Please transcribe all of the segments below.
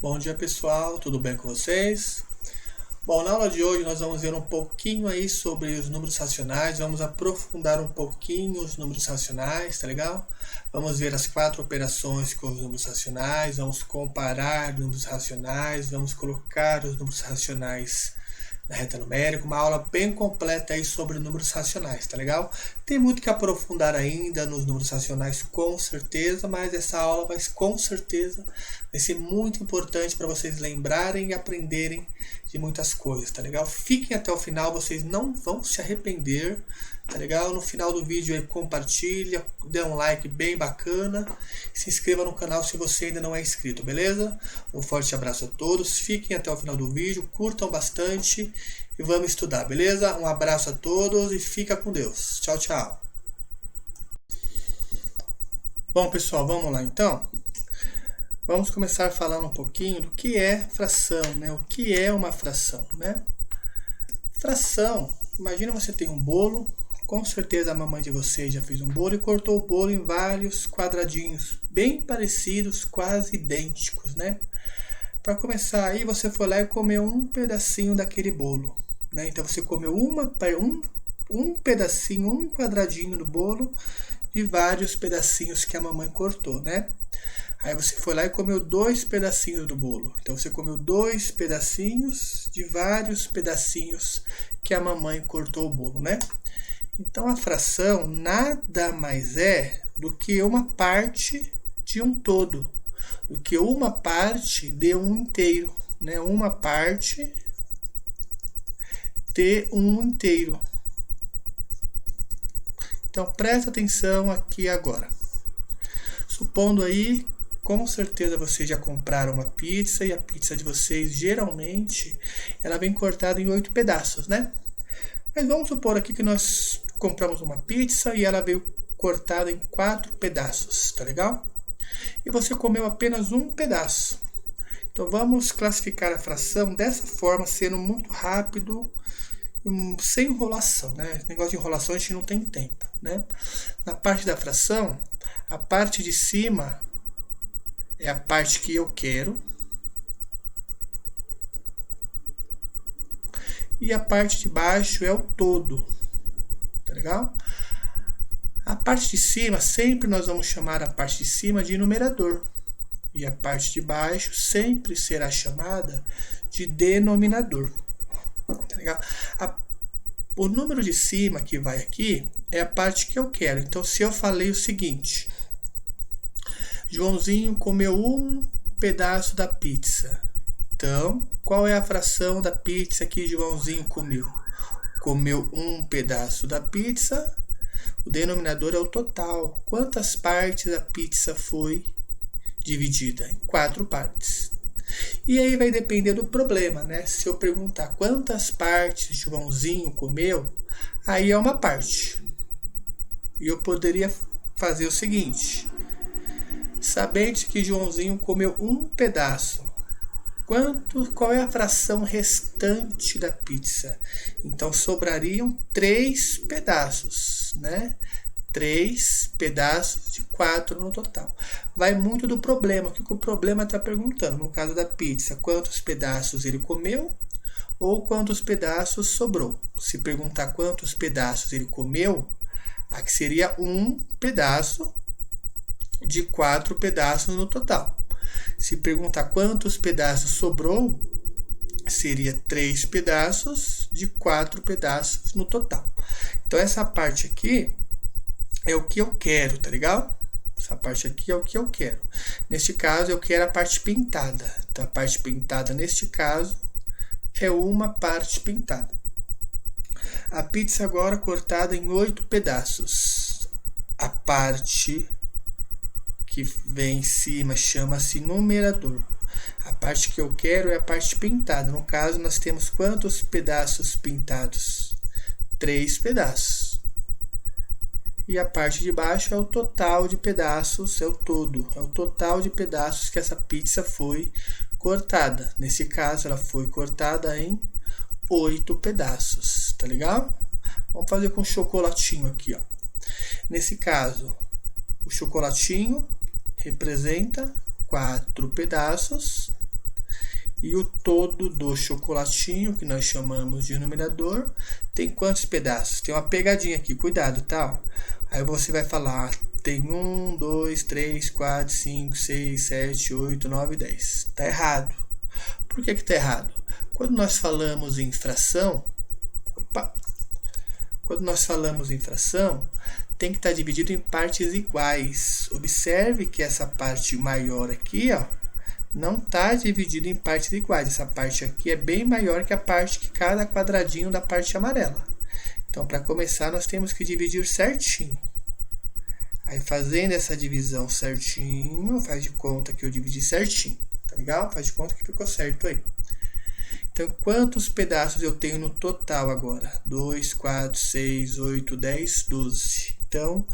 Bom dia pessoal, tudo bem com vocês? Bom, na aula de hoje nós vamos ver um pouquinho aí sobre os números racionais, vamos aprofundar um pouquinho os números racionais, tá legal? Vamos ver as 4 operações com os números racionais, vamos comparar números racionais, vamos colocar os números racionais na reta numérica, uma aula bem completa aí sobre números racionais, tá legal? Tem muito que aprofundar ainda nos números racionais, com certeza, mas essa aula com certeza vai ser muito importante para vocês lembrarem e aprenderem de muitas coisas, tá legal? Fiquem até o final, vocês não vão se arrepender, tá legal? No final do vídeo aí compartilha, dê um like bem bacana, se inscreva no canal se você ainda não é inscrito, beleza? Um forte abraço a todos, fiquem até o final do vídeo, curtam bastante e vamos estudar, beleza? Um abraço a todos e fica com Deus. Tchau, tchau. Bom, pessoal, vamos lá então? Vamos começar falando um pouquinho do que é fração, né? O que é uma fração, né? Fração, imagina você tem um bolo, com certeza a mamãe de vocês já fez um bolo e cortou o bolo em vários quadradinhos, bem parecidos, quase idênticos, né? Para começar aí, você foi lá e comeu um pedacinho daquele bolo, né? Então você comeu um pedacinho, um quadradinho do bolo de vários pedacinhos que a mamãe cortou, né? Aí você foi lá e comeu 2 pedacinhos do bolo. Então você comeu 2 pedacinhos de vários pedacinhos que a mamãe cortou o bolo, né? Então a fração nada mais é do que uma parte de um todo, do que uma parte de um inteiro, né? Uma parte de um inteiro. Então presta atenção aqui agora. Supondo aí, com certeza vocês já compraram uma pizza e a pizza de vocês geralmente ela vem cortada em 8 pedaços, né? Mas vamos supor aqui que nós compramos uma pizza e ela veio cortada em 4 pedaços, tá legal? E você comeu apenas um pedaço. Então vamos classificar a fração dessa forma, sendo muito rápido, sem enrolação, né? Esse negócio de enrolação a gente não tem tempo, né? Na parte da fração, a parte de cima é a parte que eu quero e a parte de baixo é o todo, tá legal? A parte de cima, sempre nós vamos chamar a parte de cima de numerador e a parte de baixo sempre será chamada de denominador, tá legal? O número de cima que vai aqui é a parte que eu quero. Então, se eu falei o seguinte: Joãozinho comeu um pedaço da pizza. Então, qual é a fração da pizza que Joãozinho comeu? Comeu um pedaço da pizza. O denominador é o total. Quantas partes a pizza foi dividida? Em 4 partes. E aí vai depender do problema, né? Se eu perguntar quantas partes Joãozinho comeu, aí é uma parte. E eu poderia fazer o seguinte: sabendo que Joãozinho comeu um pedaço, qual é a fração restante da pizza? Então sobrariam 3 pedaços, né? 3 pedaços de 4 no total. Vai muito do problema, o que o problema está perguntando. No caso da pizza, quantos pedaços ele comeu ou quantos pedaços sobrou? Se perguntar quantos pedaços ele comeu, aqui seria um pedaço de 4 pedaços no total. Se perguntar quantos pedaços sobrou, seria 3 pedaços de 4 pedaços no total. Então essa parte aqui é o que eu quero, tá legal? Essa parte aqui é o que eu quero. Neste caso, eu quero a parte pintada. Então a parte pintada, neste caso, é uma parte pintada. A pizza agora cortada em 8 pedaços. A parte que vem em cima chama-se numerador. A parte que eu quero é a parte pintada. No caso, nós temos quantos pedaços pintados? 3 pedaços. E a parte de baixo é o total de pedaços, é o todo. É o total de pedaços que essa pizza foi cortada. Nesse caso, ela foi cortada em 8 pedaços. Tá legal? Vamos fazer com chocolatinho aqui, ó. Nesse caso, o chocolatinho representa 4 pedaços E o todo do chocolatinho, que nós chamamos de numerador, tem quantos pedaços? Tem uma pegadinha aqui, cuidado, tá? Aí você vai falar, tem 1, 2, 3, 4, 5, 6, 7, 8, 9, 10. Tá errado. Por que tá errado? Quando nós falamos em fração, tem que estar dividido em partes iguais. Observe que essa parte maior aqui, ó, não está dividida em partes iguais. Essa parte aqui é bem maior que a parte que cada quadradinho da parte amarela. Então, para começar, nós temos que dividir certinho. Aí, fazendo essa divisão certinho, faz de conta que eu dividi certinho. Tá legal? Faz de conta que ficou certo aí. Então, quantos pedaços eu tenho no total agora? 2, 4, 6, 8, 10, 12. Então,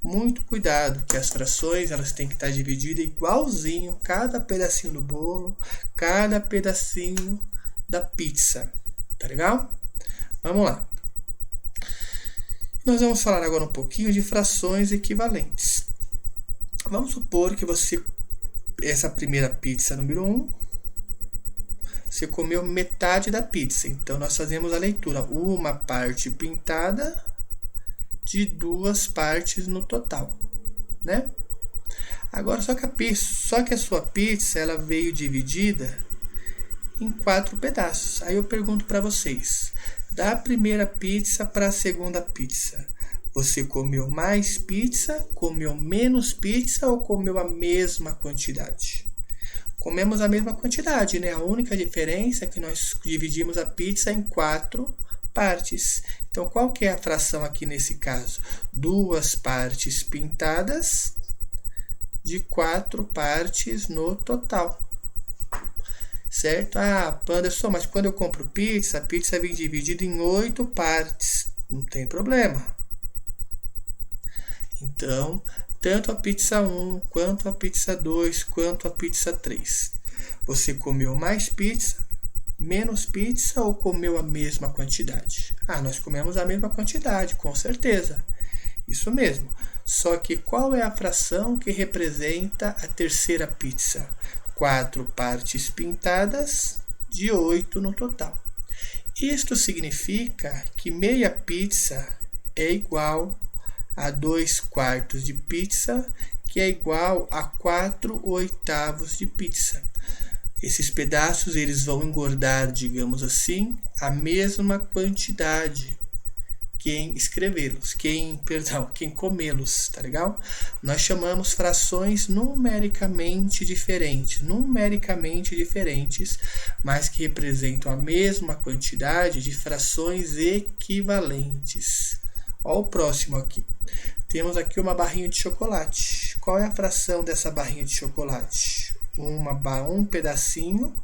muito cuidado, que as frações elas têm que estar divididas igualzinho, cada pedacinho do bolo, cada pedacinho da pizza. Tá legal? Vamos lá. Nós vamos falar agora um pouquinho de frações equivalentes. Vamos supor que essa primeira pizza número 1, você comeu metade da pizza. Então, nós fazemos a leitura. Uma parte pintada de 2 partes no total, né? Agora, só que a sua pizza, ela veio dividida em 4 pedaços. Aí eu pergunto para vocês, da primeira pizza para a segunda pizza, você comeu mais pizza, comeu menos pizza ou comeu a mesma quantidade? Comemos a mesma quantidade, né? A única diferença é que nós dividimos a pizza em 4 partes. Então, qual que é a fração aqui nesse caso? 2 partes pintadas de 4 partes no total. Certo? Ah, Anderson, mas quando eu compro pizza, a pizza vem dividida em 8 partes. Não tem problema. Então, tanto a pizza 1, quanto a pizza 2, quanto a pizza 3. Você comeu mais pizza, menos pizza ou comeu a mesma quantidade? Ah, nós comemos a mesma quantidade, com certeza. Isso mesmo. Só que qual é a fração que representa a terceira pizza? 4 partes pintadas de 8 no total. Isto significa que meia pizza é igual a 2 quartos de pizza, que é igual a 4 oitavos de pizza. Esses pedaços eles vão engordar, digamos assim, a mesma quantidade quem escrevê-los, quem comê-los, tá legal? Nós chamamos frações numericamente diferentes, mas que representam a mesma quantidade de frações equivalentes. Olha o próximo aqui. Temos aqui uma barrinha de chocolate. Qual é a fração dessa barrinha de chocolate? Um pedacinho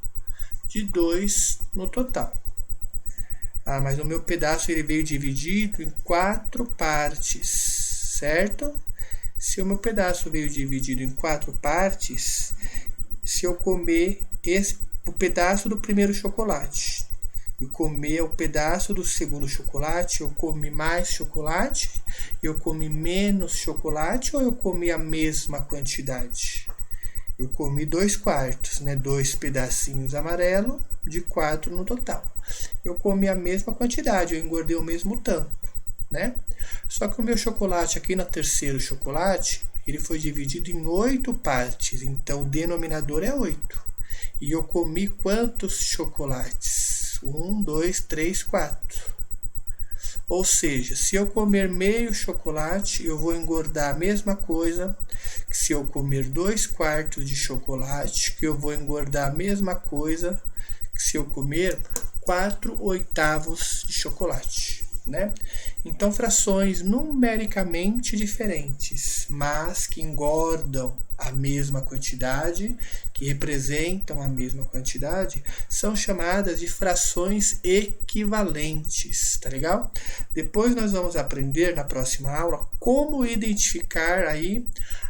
de 2 no total. Ah, mas o meu pedaço ele veio dividido em 4 partes, certo? Se o meu pedaço veio dividido em 4 partes, se eu comer o pedaço do primeiro chocolate e comer o pedaço do segundo chocolate, eu comi mais chocolate, eu comi menos chocolate ou eu comi a mesma quantidade? Eu comi 2 quartos, né? 2 pedacinhos amarelo de 4 no total. Eu comi a mesma quantidade, eu engordei o mesmo tanto, né? Só que o meu chocolate aqui no terceiro chocolate, ele foi dividido em 8 partes, então o denominador é 8. E eu comi quantos chocolates? 1, 2, 3, 4. Ou seja, se eu comer meio chocolate, eu vou engordar a mesma coisa que se eu comer 2 quartos de chocolate, que eu vou engordar a mesma coisa que se eu comer 4 oitavos de chocolate, né? Então, frações numericamente diferentes, mas que engordam a mesma quantidade, que representam a mesma quantidade, são chamadas de frações equivalentes, tá legal? Depois nós vamos aprender na próxima aula como identificar aí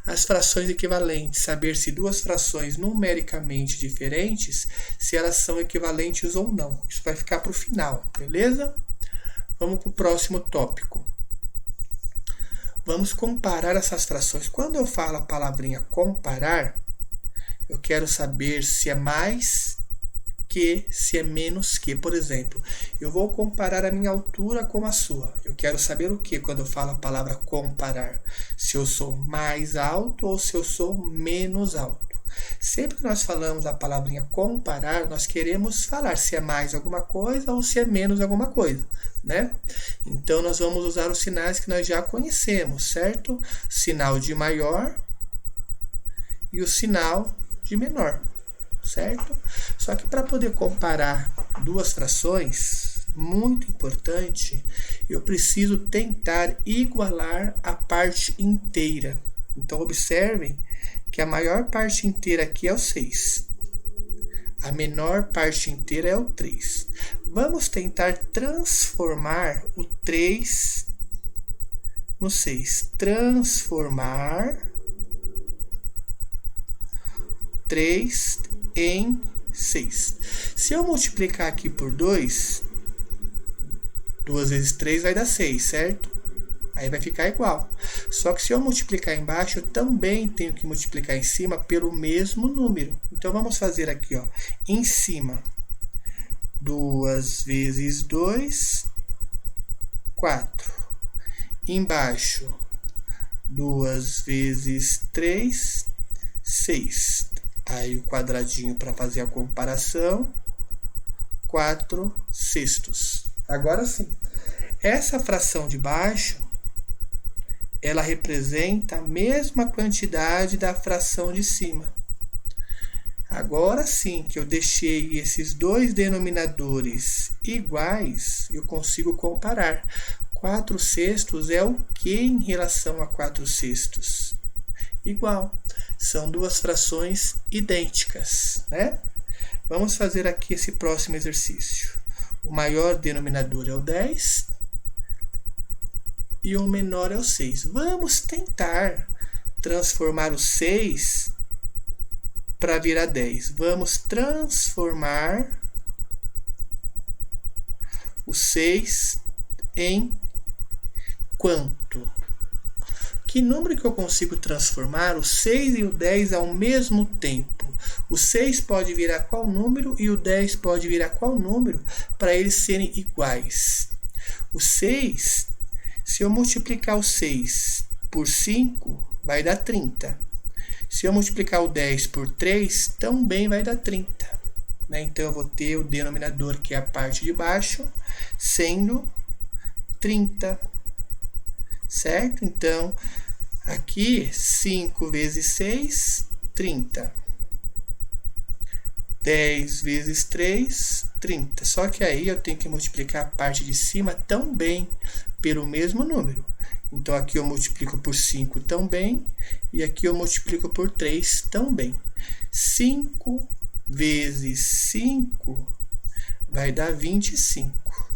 as frações equivalentes, saber se 2 frações numericamente diferentes, se elas são equivalentes ou não. Isso vai ficar para o final, beleza? Vamos para o próximo tópico. Vamos comparar essas frações. Quando eu falo a palavrinha comparar, eu quero saber se é mais que se é menos que. Por exemplo, eu vou comparar a minha altura com a sua. Eu quero saber o que quando eu falo a palavra comparar? Se eu sou mais alto ou se eu sou menos alto. Sempre que nós falamos a palavrinha comparar, nós queremos falar se é mais alguma coisa ou se é menos alguma coisa, né? Então, nós vamos usar os sinais que nós já conhecemos, certo? Sinal de maior e o sinal de menor, certo? Só que para poder comparar duas frações, muito importante, eu preciso tentar igualar a parte inteira. Então, observem que a maior parte inteira aqui é o 6. A menor parte inteira é o 3. Vamos tentar transformar o 3 no 6. Transformar 3 em 6. Se eu multiplicar aqui por 2, 2 vezes 3 vai dar 6, certo? Aí vai ficar igual. Só que se eu multiplicar embaixo, eu também tenho que multiplicar em cima pelo mesmo número. Então, vamos fazer aqui, ó, em cima, 2 vezes 2, 4. Embaixo, 2 vezes 3, 6. Aí, o quadradinho para fazer a comparação, 4 sextos. Agora sim, essa fração de baixo, ela representa a mesma quantidade da fração de cima. Agora sim que eu deixei esses dois denominadores iguais, eu consigo comparar. 4 sextos é o que em relação a 4 sextos? Igual. São duas frações idênticas, né? Vamos fazer aqui esse próximo exercício. O maior denominador é o 10. E o menor é o 6. Vamos tentar transformar o 6 para virar 10. Vamos transformar o 6 em quanto? Que número que eu consigo transformar o 6 e o 10 ao mesmo tempo? O 6 pode virar qual número e o 10 pode virar qual número para eles serem iguais? O 6... Se eu multiplicar o 6 por 5, vai dar 30. Se eu multiplicar o 10 por 3, também vai dar 30. Né? Então, eu vou ter o denominador, que é a parte de baixo, sendo 30. Certo? Então, aqui, 5 vezes 6, 30. 10 vezes 3, 30. Só que aí eu tenho que multiplicar a parte de cima também pelo mesmo número. Então, aqui eu multiplico por 5 também, e aqui eu multiplico por 3 também. 5 vezes 5 vai dar 25.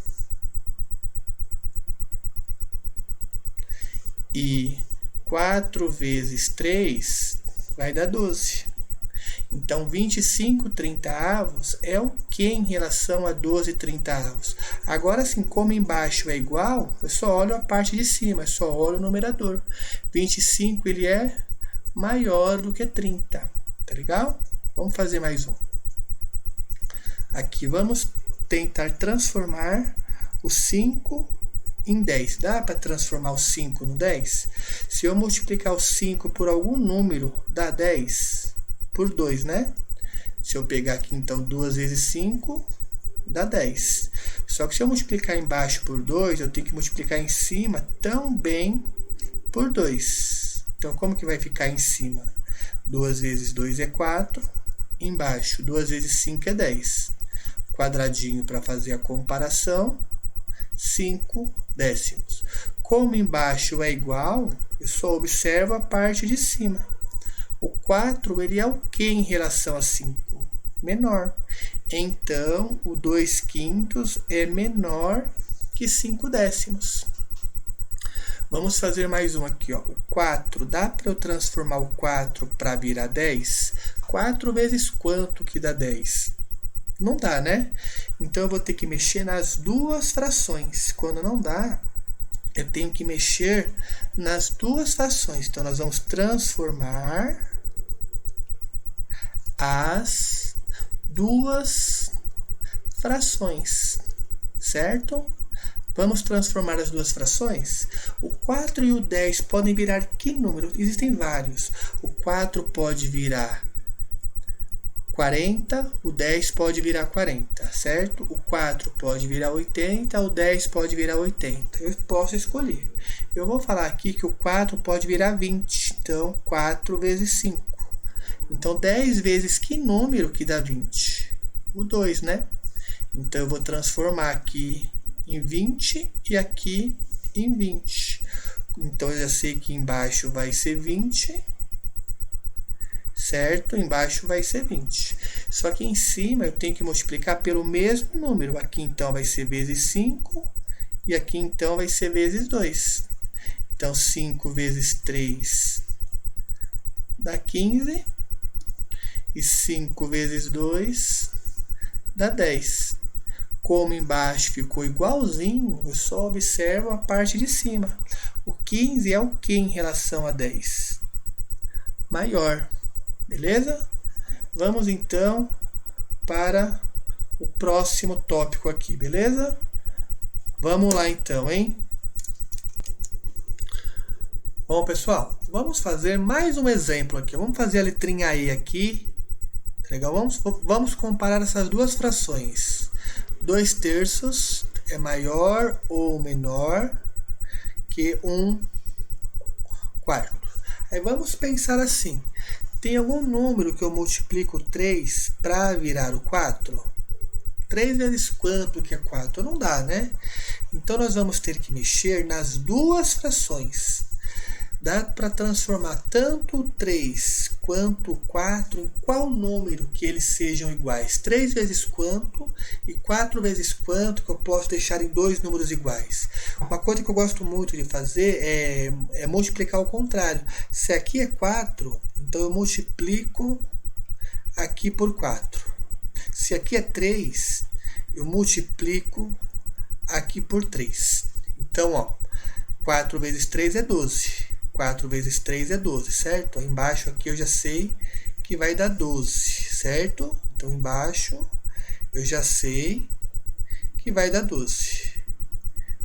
E 4 vezes 3 vai dar 12. Então, 25 30avos é o que em relação a 12 30avos? Agora sim, como embaixo é igual, eu só olho a parte de cima, eu só olho o numerador. 25 ele é maior do que 30, tá legal? Vamos fazer mais um. Aqui vamos tentar transformar o 5 em 10. Dá para transformar o 5 no 10? Se eu multiplicar o 5 por algum número, dá 10. Por 2, né? Se eu pegar aqui, então, 2 vezes 5, dá 10. Só que se eu multiplicar embaixo por 2, eu tenho que multiplicar em cima também por 2. Então, como que vai ficar em cima? 2 vezes 2 é 4. Embaixo, 2 vezes 5 é 10. Quadradinho para fazer a comparação, 5 décimos. Como embaixo é igual, eu só observo a parte de cima. O 4, ele é o que em relação a 5? Menor. Então, o 2/5 é menor que 5 décimos. Vamos fazer mais um aqui, ó. O 4, dá para eu transformar o 4 para virar 10? 4 vezes quanto que dá 10? Não dá, né? Então, eu vou ter que mexer nas duas frações. Quando não dá, eu tenho que mexer nas duas frações. Então, nós vamos transformar as duas frações, certo? Vamos transformar as duas frações? O 4 e o 10 podem virar que número? Existem vários. O 4 pode virar 40, o 10 pode virar 40, certo? O 4 pode virar 80, o 10 pode virar 80. Eu posso escolher. Eu vou falar aqui que o 4 pode virar 20, então 4 vezes 5. Então 10 vezes que número que dá 20? O 2, né? Então eu vou transformar aqui em 20 e aqui em 20. Então eu já sei que embaixo vai ser 20, certo? Embaixo vai ser 20. Só que em cima eu tenho que multiplicar pelo mesmo número. Aqui então vai ser vezes 5 e aqui então vai ser vezes 2. Então 5 vezes 3 dá 15 e 5 vezes 2 dá 10. Como embaixo ficou igualzinho, eu só observo a parte de cima. O 15 é o que em relação a 10? Maior. Beleza? Vamos então para o próximo tópico aqui, beleza? Vamos lá então, hein? Bom, pessoal, vamos fazer mais um exemplo aqui. Vamos fazer a letrinha E aqui. Legal? Vamos comparar essas duas frações. 2 terços é maior ou menor que 1 quarto. Aí vamos pensar assim. Tem algum número que eu multiplico 3 para virar o 4? 3 vezes quanto que é 4? Não dá, né? Então nós vamos ter que mexer nas duas frações. Dá para transformar tanto o 3 quanto o 4 em qual número que eles sejam iguais? 3 vezes quanto e 4 vezes quanto que eu posso deixar em dois números iguais? Uma coisa que eu gosto muito de fazer é multiplicar ao contrário. Se aqui é 4, então eu multiplico aqui por 4. Se aqui é 3, eu multiplico aqui por 3. Então, ó, 4 vezes 3 é 12. 4 vezes 3 é 12, certo? Embaixo aqui eu já sei que vai dar 12, certo? Então, embaixo eu já sei que vai dar 12.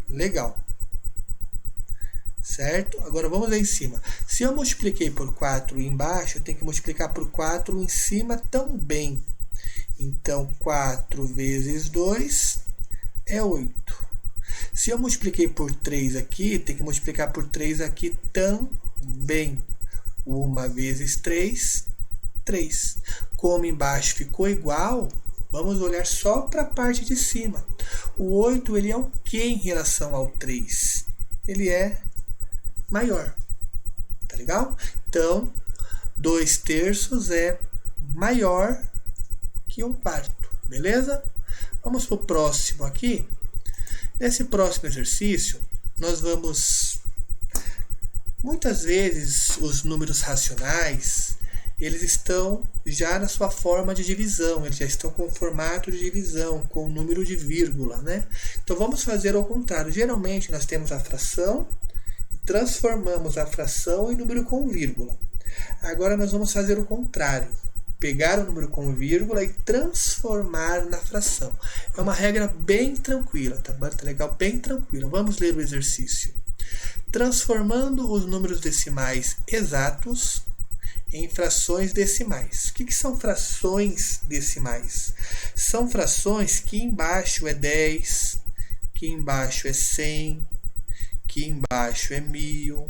Legal. Certo? Agora vamos lá em cima. Se eu multipliquei por 4 embaixo, eu tenho que multiplicar por 4 em cima também. Então, 4 vezes 2 é 8. Se eu multipliquei por 3 aqui, tem que multiplicar por 3 aqui também. 1 vezes 3, 3. Como embaixo ficou igual, vamos olhar só para a parte de cima. O 8 ele é o que em relação ao 3? Ele é maior. Tá legal? Então, 2 terços é maior que 1 quarto. Beleza? Vamos para o próximo aqui. Nesse próximo exercício, nós vamos... Muitas vezes, os números racionais, eles estão já na sua forma de divisão, eles já estão com o formato de divisão, com o número de vírgula, né? Então, vamos fazer ao contrário. Geralmente, nós temos a fração, transformamos a fração em número com vírgula. Agora, nós vamos fazer o contrário. Pegar o número com vírgula e transformar na fração. É uma regra bem tranquila, tá bom? Tá legal? Bem tranquila. Vamos ler o exercício. Transformando os números decimais exatos em frações decimais. O que são frações decimais? São frações que embaixo é 10, que embaixo é 100, que embaixo é 1000,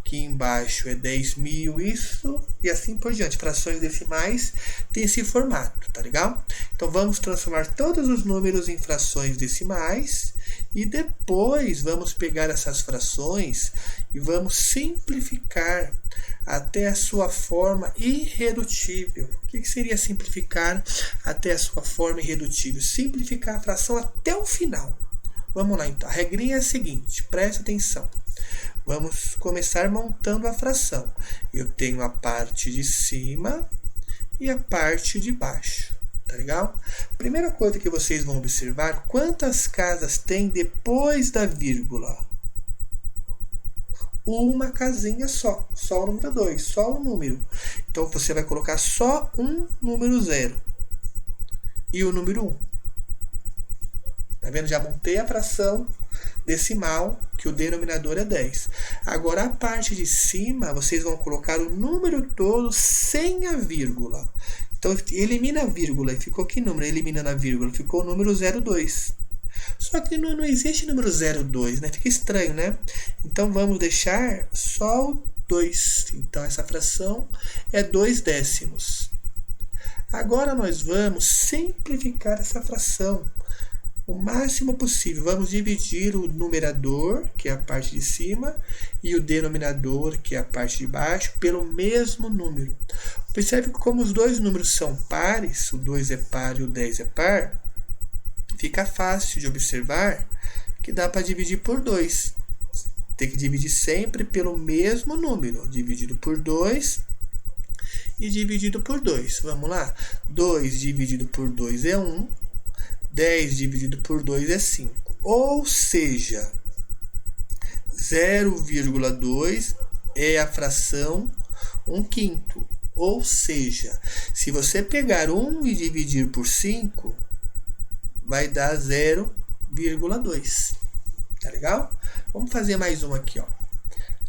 que embaixo é 10.000, isso e assim por diante. Frações decimais tem esse formato, tá legal? Então vamos transformar todos os números em frações decimais e depois vamos pegar essas frações e vamos simplificar até a sua forma irredutível. O que seria simplificar até a sua forma irredutível? Simplificar a fração até o final. Vamos lá então. A regrinha é a seguinte, presta atenção. Vamos começar montando a fração. Eu tenho a parte de cima e a parte de baixo. Tá legal? Primeira coisa que vocês vão observar, quantas casas tem depois da vírgula? Uma casinha só. Só o número 2, só o número. Então, você vai colocar só um número 0 e o número 1. Tá vendo? Já montei a fração decimal, que o denominador é 10. Agora, a parte de cima, vocês vão colocar o número todo sem a vírgula. Então, elimina a vírgula. E ficou que número? Eliminando a vírgula. Ficou o número 02. Só que não existe número 02, né? Fica estranho, né? Então, vamos deixar só o 2. Então, essa fração é 2 décimos. Agora, nós vamos simplificar essa fração o máximo possível. Vamos dividir o numerador, que é a parte de cima, e o denominador, que é a parte de baixo, pelo mesmo número. Percebe que como os dois números são pares, o 2 é par e o 10 é par, fica fácil de observar que dá para dividir por 2. Tem que dividir sempre pelo mesmo número, dividido por 2 e dividido por 2. Vamos lá? 2 dividido por 2 é 1. 10 dividido por 2 é 5. Ou seja, 0,2 é a fração 1/5. Ou seja, se você pegar 1 e dividir por 5, vai dar 0,2. Tá legal? Vamos fazer mais uma aqui, ó.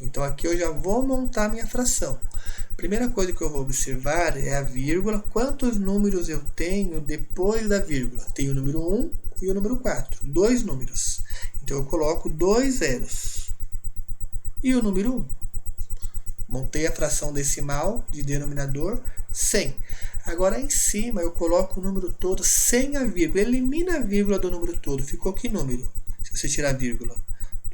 Então, aqui eu já vou montar minha fração. Primeira coisa que eu vou observar é a vírgula. Quantos números eu tenho depois da vírgula? Tenho o número 1 e o número 4. 2 números. Então, eu coloco 2 zeros. E o número 1. Montei a fração decimal de denominador 100. Agora, em cima, eu coloco o número todo sem a vírgula. Elimina a vírgula do número todo. Ficou que número? Se você tirar a vírgula.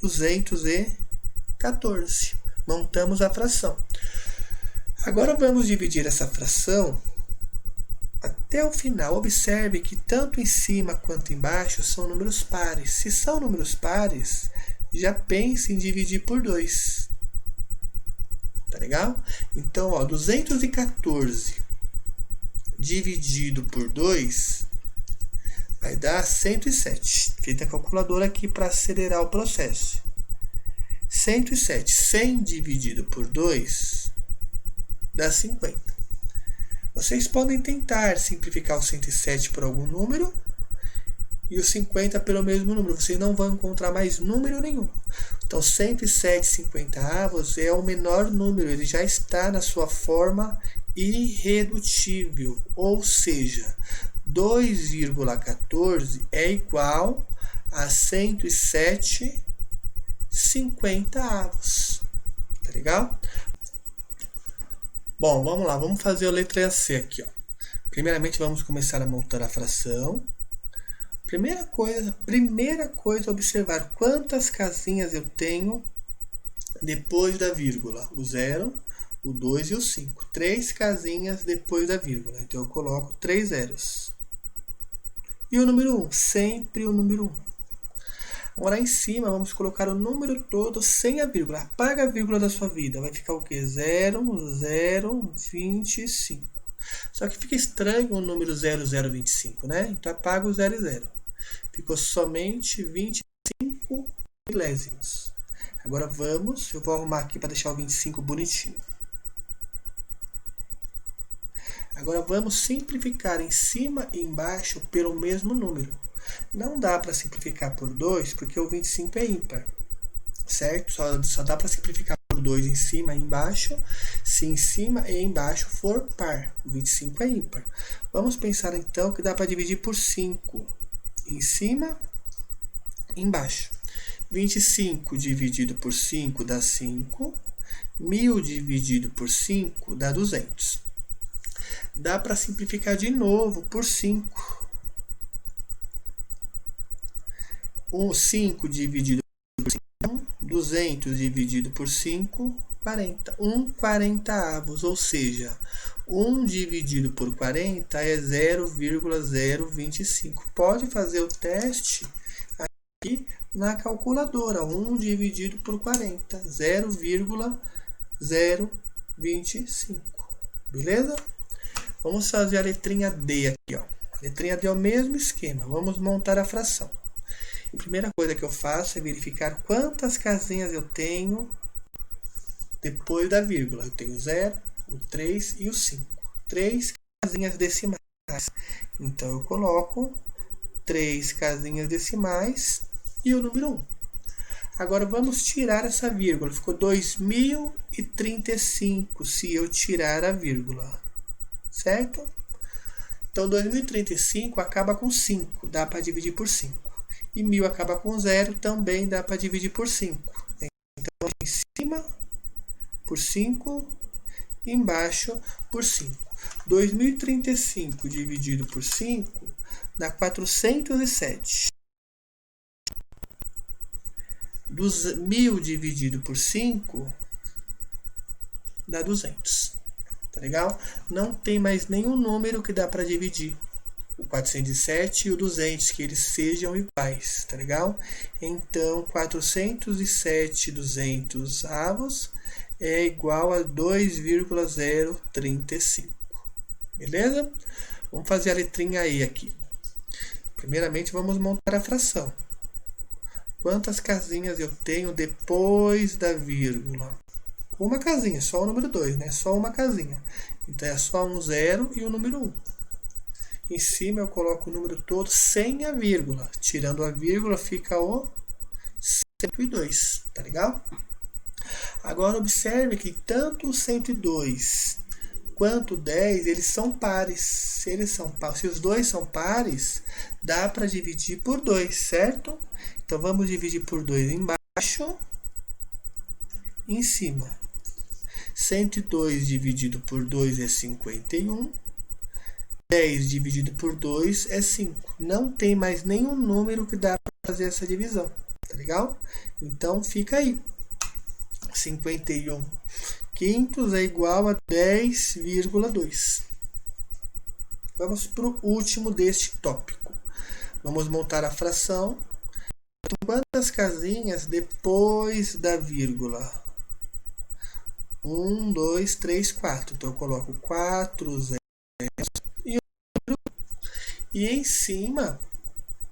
214. Montamos a fração. Agora vamos dividir essa fração até o final. Observe que tanto em cima quanto embaixo são números pares. Se são números pares, já pense em dividir por 2. Tá legal? Então, ó, 214 dividido por 2 vai dar 107. Feita a calculadora aqui para acelerar o processo. 107. 100 dividido por 2 dá 50. Vocês podem tentar simplificar o 107 por algum número e o 50 pelo mesmo número. Vocês não vão encontrar mais número nenhum. Então, 107 50avos é o menor número. Ele já está na sua forma irredutível. Ou seja, 2,14 é igual a 107 50avos. Tá legal? Bom, vamos lá, vamos fazer a letra C aqui, ó. Primeiramente, vamos começar a montar a fração. Primeira coisa, observar quantas casinhas eu tenho depois da vírgula. O 0, o 2 e o 5. 3 casinhas depois da vírgula. Então, eu coloco 3 zeros. E o número 1, sempre o número 1. Agora, em cima, vamos colocar o número todo sem a vírgula. Apaga a vírgula da sua vida. Vai ficar o quê? 0025. Só que fica estranho o número 0025, né? Então, apaga o 00. Ficou somente 25 milésimos. Agora, eu vou arrumar aqui para deixar o 25 bonitinho. Agora, vamos simplificar em cima e embaixo pelo mesmo número. Não dá para simplificar por 2, porque o 25 é ímpar, certo? Só dá para simplificar por 2 em cima e embaixo, se em cima e embaixo for par. O 25 é ímpar. Vamos pensar, então, que dá para dividir por 5. Em cima e embaixo. 25 dividido por 5 dá 5. 1000 dividido por 5 dá 200. Dá para simplificar de novo por 5. 5 dividido por 5, 200 dividido por 5, 40. 40avos, ou seja, 1 dividido por 40 é 0,025. Pode fazer o teste aqui na calculadora. 1 dividido por 40, 0,025. Beleza? Vamos fazer a letrinha D aqui, ó. A letrinha D é o mesmo esquema. Vamos montar a fração. A primeira coisa que eu faço é verificar quantas casinhas eu tenho depois da vírgula. Eu tenho o 0, o 3 e o 5. 3 casinhas decimais. Então, eu coloco 3 casinhas decimais e o número 1. Agora vamos tirar essa vírgula. Ficou 2035 se eu tirar a vírgula. Certo? Então 2035 acaba com 5. Dá para dividir por 5. E 1000 acaba com 0. Também dá para dividir por 5. Então em cima por 5. Embaixo por 5. 2035 dividido por 5 dá 407. 1000 dividido por 5 dá 200. Tá legal? Não tem mais nenhum número que dá para dividir. O 407 e o 200, que eles sejam iguais. Tá legal? Então, 407 200 avos é igual a 2,035. Beleza? Vamos fazer a letrinha E aqui. Primeiramente, vamos montar a fração. Quantas casinhas eu tenho depois da vírgula? Uma casinha, só o número 2, né? Só uma casinha. Então, é só um 0 e o número 1. Em cima, eu coloco o número todo sem a vírgula. Tirando a vírgula, fica o 102. Tá legal? Agora, observe que tanto o 102 quanto o 10, eles são pares. Se os dois são pares, dá para dividir por 2, certo? Então, vamos dividir por 2 embaixo e em cima. 102 dividido por 2 é 51. 10 dividido por 2 é 5. Não tem mais nenhum número que dá para fazer essa divisão. Tá legal? Então, fica aí. 51 quintos é igual a 10,2. Vamos para o último deste tópico. Vamos montar a fração. Quantas casinhas depois da vírgula? 1, 2, 3, 4. Então, eu coloco 4 zeros e em cima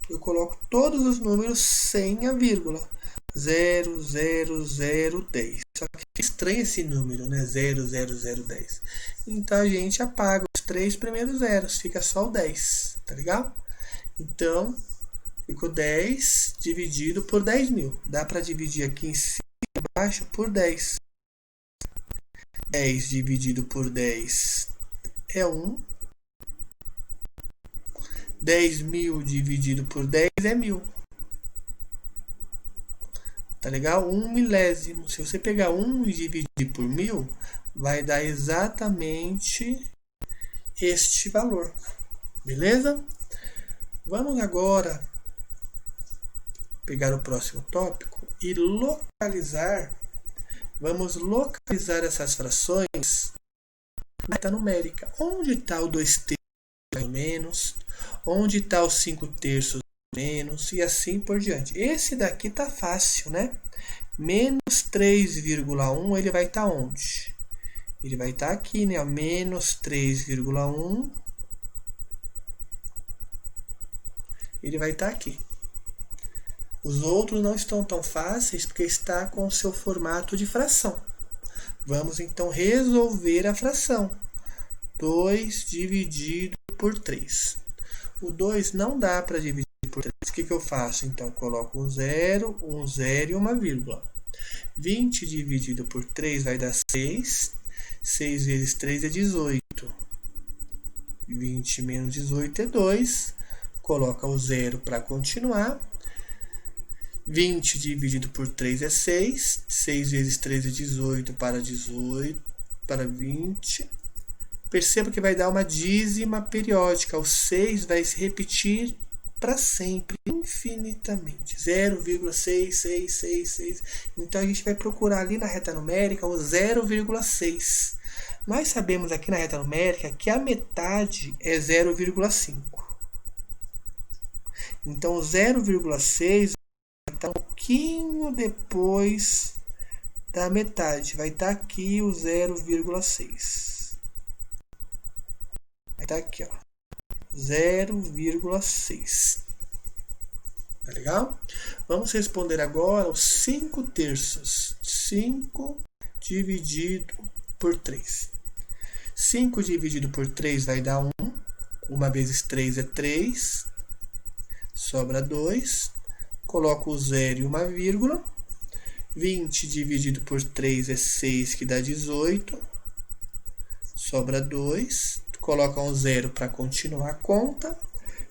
eu coloco todos os números sem a vírgula. 0, 0, 0, 10. Só que é estranho esse número, né? 0, 0, 0, 10. Então, a gente apaga os 3 primeiros zeros. Fica só o 10. Tá legal? Então, ficou 10 dividido por 10.000. Dá para dividir aqui em cima e embaixo por 10. 10 dividido por 10 é 1. 10.000 dividido por 10 é 1.000. Tá legal? 1 milésimo. Se você pegar 1 e dividir por 1.000, vai dar exatamente este valor. Beleza? Vamos agora pegar o próximo tópico e localizar. Vamos localizar essas frações na reta numérica. Onde está o 2 terços mais ou menos? Onde está o 5 terços menos? E assim por diante. Esse daqui tá fácil, né? Menos 3,1, ele vai estar onde? Ele vai estar aqui, né? Menos 3,1. Ele vai estar aqui. Os outros não estão tão fáceis porque está com o seu formato de fração. Vamos então resolver a fração. 2 dividido por 3. O 2 não dá para dividir por 3. O que eu faço? Então, coloco um 0 e uma vírgula. 20 dividido por 3 vai dar 6. 6 vezes 3 é 18. 20 menos 18 é 2. Coloca o 0 para continuar. 20 dividido por 3 é 6. 6 vezes 3 é 18 para 20. Perceba que vai dar uma dízima periódica. O 6 vai se repetir para sempre, infinitamente. 0,666. Então, a gente vai procurar ali na reta numérica o 0,6. Nós sabemos aqui na reta numérica que a metade é 0,5. Então, o 0,6 vai estar um pouquinho depois da metade. Vai estar aqui o 0,6. Vai estar aqui, ó. 0,6. Tá legal? Vamos responder agora os 5 terços. 5 dividido por 3. 5 dividido por 3 vai dar 1. 1 vezes 3 é 3. sobra 2. Coloco o 0 e uma vírgula. 20 dividido por 3 é 6, que dá 18. Sobra 2. Coloca um 0 para continuar a conta.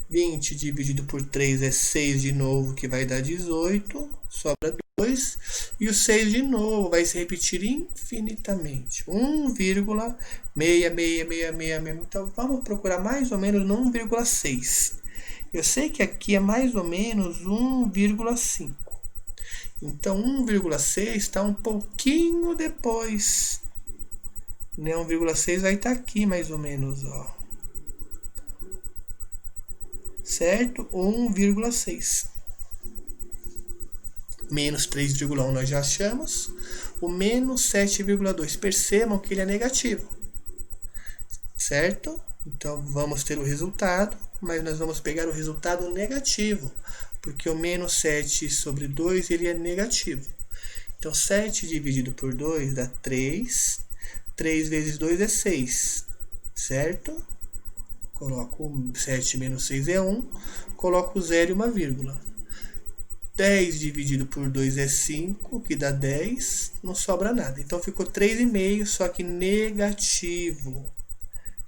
20 dividido por 3 é 6 de novo, que vai dar 18. Sobra 2. E o 6 de novo vai se repetir infinitamente. 1,666666. Então, vamos procurar mais ou menos no 1,6. Eu sei que aqui é mais ou menos 1,5. Então, 1,6 está um pouquinho depois. 1,6 vai estar aqui mais ou menos, ó. Certo? 1,6. Menos 3,1 nós já achamos. O menos 7,2. Percebam que ele é negativo. Certo? Então, vamos ter o resultado, mas nós vamos pegar o resultado negativo, porque o menos 7 sobre 2 ele é negativo. Então, 7 dividido por 2 dá 3. 3 vezes 2 é 6, certo? Coloco 7 menos 6 é 1. Coloco 0 e uma vírgula. 10 dividido por 2 é 5, que dá 10. Não sobra nada. Então, ficou 3,5, só que negativo.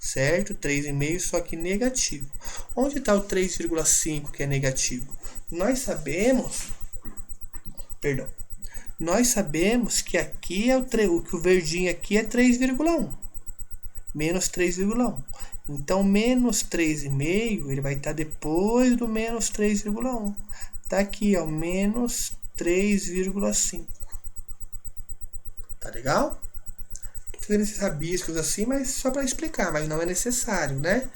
Certo? 3,5, só que negativo. Onde está o 3,5 que é negativo? Nós sabemos que aqui é que o verdinho aqui é 3,1. Menos 3,1. Então, menos 3,5, ele vai estar depois do menos 3,1. Está aqui, ó, menos 3,5. Tá legal? Tô fazendo esses rabiscos assim, mas só para explicar, mas não é necessário, né?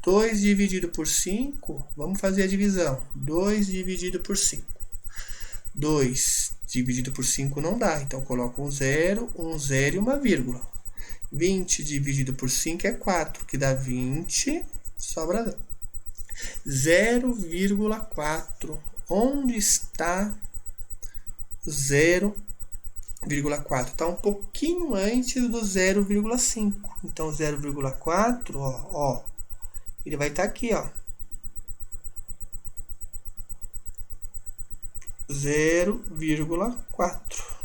2 dividido por 5, vamos fazer a divisão. 2 dividido por 5. 2 dividido por 5 não dá, então coloco um 0 e uma vírgula. 20 dividido por 5 é 4, que dá 20, sobra 0,4. Onde está o 0,4? Está um pouquinho antes do 0,5. Então, 0,4, ó, ele vai estar aqui, ó. 0,4.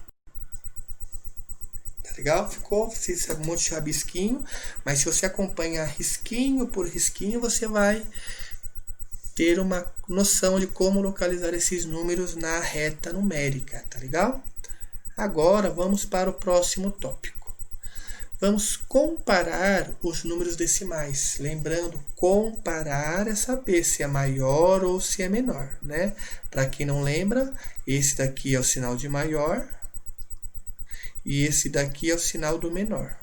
Tá legal? Ficou um monte de rabisquinho, mas se você acompanhar risquinho por risquinho, você vai ter uma noção de como localizar esses números na reta numérica, tá legal? Agora, vamos para o próximo tópico. Vamos comparar os números decimais. Lembrando, comparar é saber se é maior ou se é menor, né? Para quem não lembra, esse daqui é o sinal de maior e esse daqui é o sinal do menor,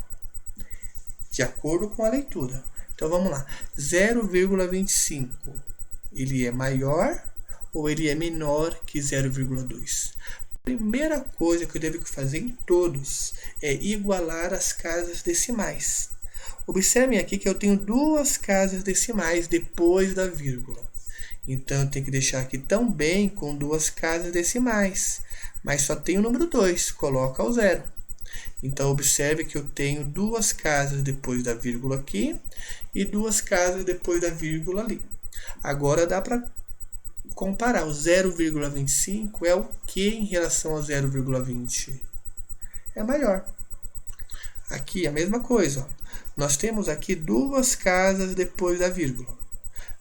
de acordo com a leitura. Então, vamos lá. 0,25, ele é maior ou ele é menor que 0,2? Primeira coisa que eu devo fazer em todos é igualar as casas decimais. Observem aqui que eu tenho duas casas decimais depois da vírgula. Então, eu tenho que deixar aqui também com duas casas decimais. Mas só tem o número 2, coloca o 0. Então, observe que eu tenho duas casas depois da vírgula aqui e duas casas depois da vírgula ali. Agora, dá para comparar. O 0,25 é o que em relação ao 0,20? É maior. Aqui a mesma coisa. Ó. Nós temos aqui duas casas depois da vírgula.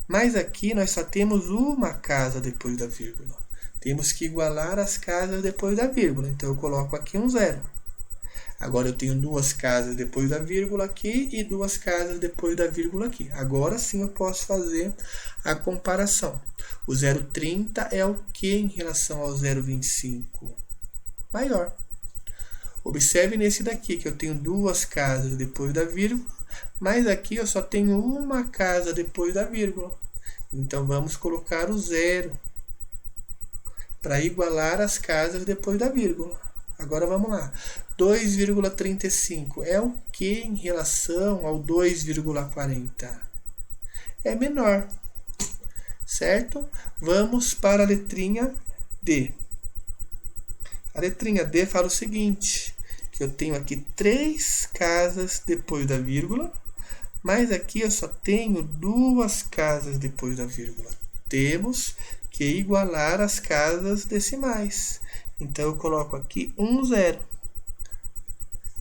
Mas aqui nós só temos uma casa depois da vírgula. Temos que igualar as casas depois da vírgula. Então, eu coloco aqui um 0. Agora, eu tenho duas casas depois da vírgula aqui e duas casas depois da vírgula aqui. Agora sim eu posso fazer a comparação. O 0,30 é o que em relação ao 0,25? Maior. Observe nesse daqui, que eu tenho duas casas depois da vírgula, mas aqui eu só tenho uma casa depois da vírgula. Então, vamos colocar o 0 para igualar as casas depois da vírgula. Agora, vamos lá. 2,35 é o que em relação ao 2,40? É menor, certo? Vamos para a letrinha D. A letrinha D fala o seguinte, que eu tenho aqui 3 casas depois da vírgula, mas aqui eu só tenho duas casas depois da vírgula. temos que igualar as casas decimais. Então, eu coloco aqui 1, 0.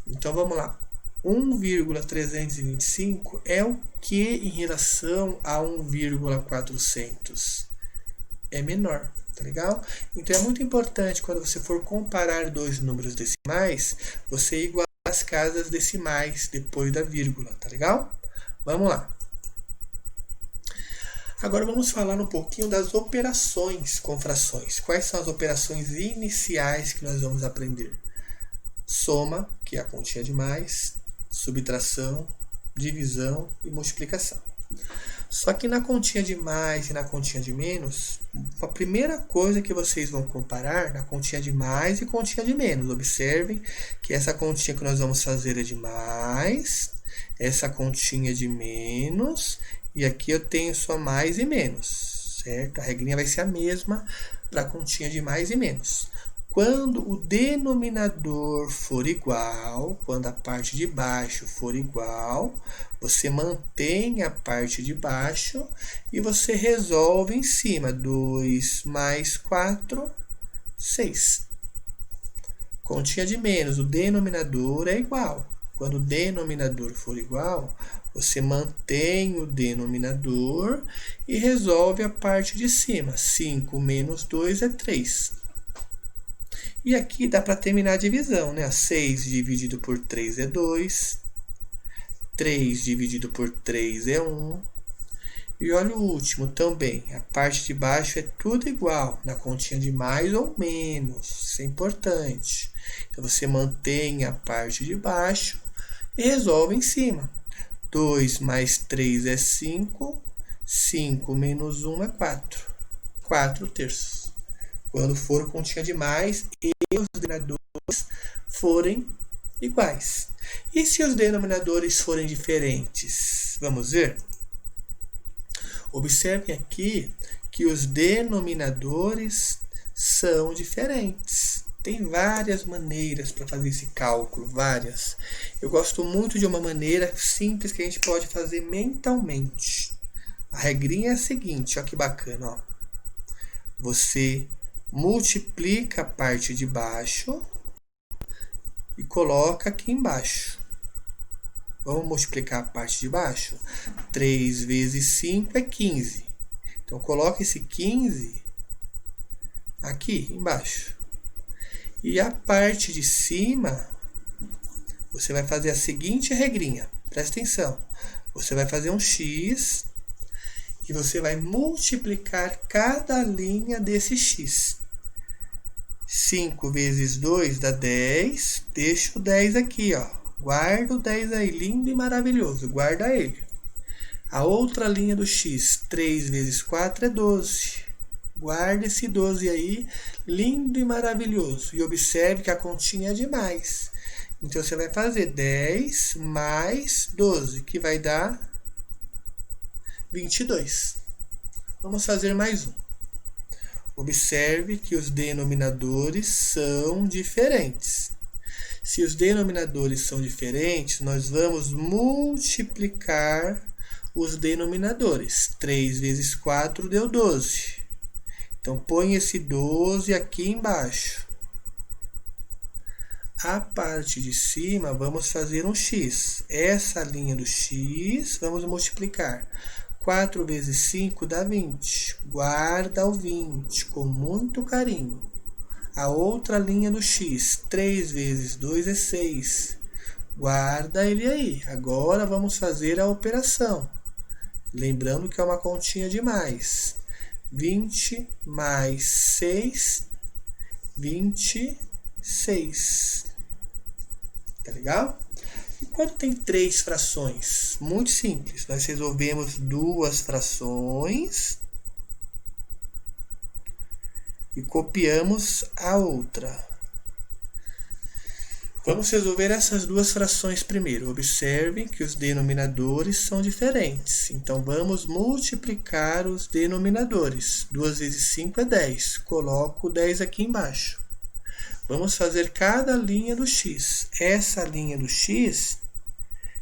Então, vamos lá. 1,325 é o que em relação a 1,400? É menor, tá legal? Então, é muito importante quando você for comparar dois números decimais, você igualar as casas decimais depois da vírgula, tá legal? Vamos lá. Agora vamos falar um pouquinho das operações com frações. Quais são as operações iniciais que nós vamos aprender? Soma, que é a continha de mais, subtração, divisão e multiplicação. Só que na continha de mais e na continha de menos, a primeira coisa que vocês vão comparar na continha de mais e continha de menos. Observem que essa continha que nós vamos fazer é de mais, essa continha é de menos, e aqui eu tenho só mais e menos, certo? A regrinha vai ser a mesma para a continha de mais e menos. Quando o denominador for igual, quando a parte de baixo for igual, você mantém a parte de baixo e você resolve em cima. 2 mais 4, 6. Continha de menos, o denominador é igual. Quando o denominador for igual, você mantém o denominador e resolve a parte de cima. 5 menos 2 é 3. E aqui dá para terminar a divisão, né? 6 dividido por 3 é 2. 3 dividido por 3 é 1. E olha o último também. A parte de baixo é tudo igual, na continha de mais ou menos. Isso é importante. Então, você mantém a parte de baixo e resolve em cima. 2 mais 3 é 5. 5 menos 1 é 4. 4 terços. Quando for continha de mais e os denominadores forem iguais. E se os denominadores forem diferentes? Vamos ver? Observem aqui que os denominadores são diferentes. Tem várias maneiras para fazer esse cálculo, várias. Eu gosto muito de uma maneira simples que a gente pode fazer mentalmente. A regrinha é a seguinte, olha que bacana, ó. Você multiplica a parte de baixo e coloca aqui embaixo. Vamos multiplicar a parte de baixo? 3 vezes 5 é 15. Então, coloca esse 15 aqui embaixo. E a parte de cima, você vai fazer a seguinte regrinha. Presta atenção. Você vai fazer um X e você vai multiplicar cada linha desse X. 5 vezes 2 dá 10. Deixa o 10 aqui, ó. Guarda o 10 aí, lindo e maravilhoso. Guarda ele. A outra linha do X, 3 vezes 4 é 12. Guarda esse 12 aí, lindo e maravilhoso. E observe que a continha é de mais. Então, você vai fazer 10 mais 12, que vai dar 22. Vamos fazer mais um. Observe que os denominadores são diferentes. Se os denominadores são diferentes, nós vamos multiplicar os denominadores. 3 vezes 4 deu 12. Então, põe esse 12 aqui embaixo. A parte de cima, vamos fazer um X. Essa linha do X, vamos multiplicar. 4 vezes 5 dá 20. Guarda o 20 com muito carinho. A outra linha do X, 3 vezes 2 é 6. Guarda ele aí. Agora vamos fazer a operação. Lembrando que é uma continha de mais. 20 mais 6, 26. Tá legal? E quando tem 3 frações? Muito simples. Nós resolvemos 2 frações e copiamos a outra. Vamos resolver essas 2 frações primeiro. Observem que os denominadores são diferentes. Então, vamos multiplicar os denominadores. 2 vezes 5 é 10. Coloco o 10 aqui embaixo. Vamos fazer cada linha do X. Essa linha do X,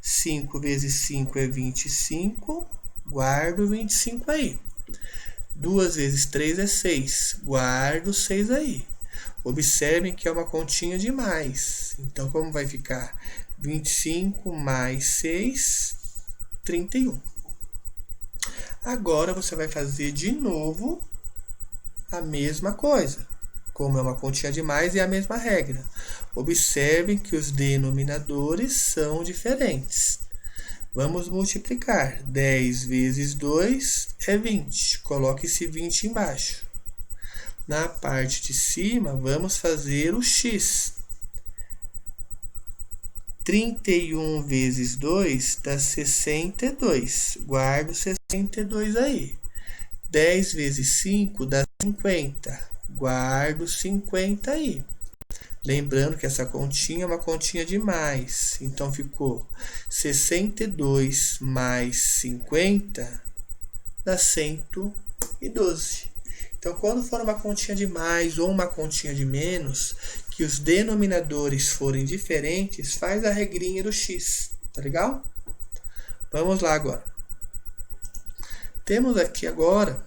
5 vezes 5 é 25. Guardo o 25 aí. 2 vezes 3 é 6. Guardo o 6 aí. Observem que é uma continha de mais. Então, como vai ficar? 25 mais 6, 31. Agora, você vai fazer de novo a mesma coisa. Como é uma continha de mais, é a mesma regra. Observem que os denominadores são diferentes. Vamos multiplicar. 10 vezes 2 é 20. Coloque esse 20 embaixo. Na parte de cima, vamos fazer o x. 31 vezes 2 dá 62. Guardo 62 aí. 10 vezes 5 dá 50. Guardo 50 aí. Lembrando que essa continha é uma continha de mais. Então, ficou 62 mais 50 dá 112. Então, quando for uma continha de mais ou uma continha de menos, que os denominadores forem diferentes, faz a regrinha do x. Tá legal? Vamos lá agora. Temos aqui agora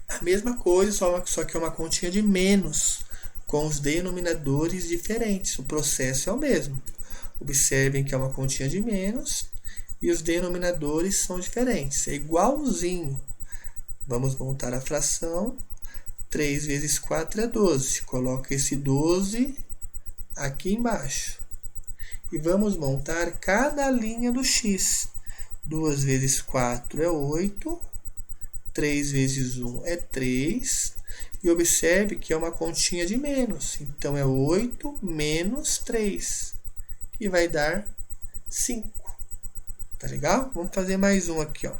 a mesma coisa, só que é uma continha de menos, com os denominadores diferentes. O processo é o mesmo. Observem que é uma continha de menos e os denominadores são diferentes. É igualzinho. Vamos montar a fração. 3 vezes 4 é 12. Coloca esse 12 aqui embaixo. E vamos montar cada linha do x. 2 vezes 4 é 8. 3 vezes 1 é 3. E observe que é uma continha de menos. Então, é 8 menos 3, que vai dar 5. Tá legal? Vamos fazer mais um aqui, ó.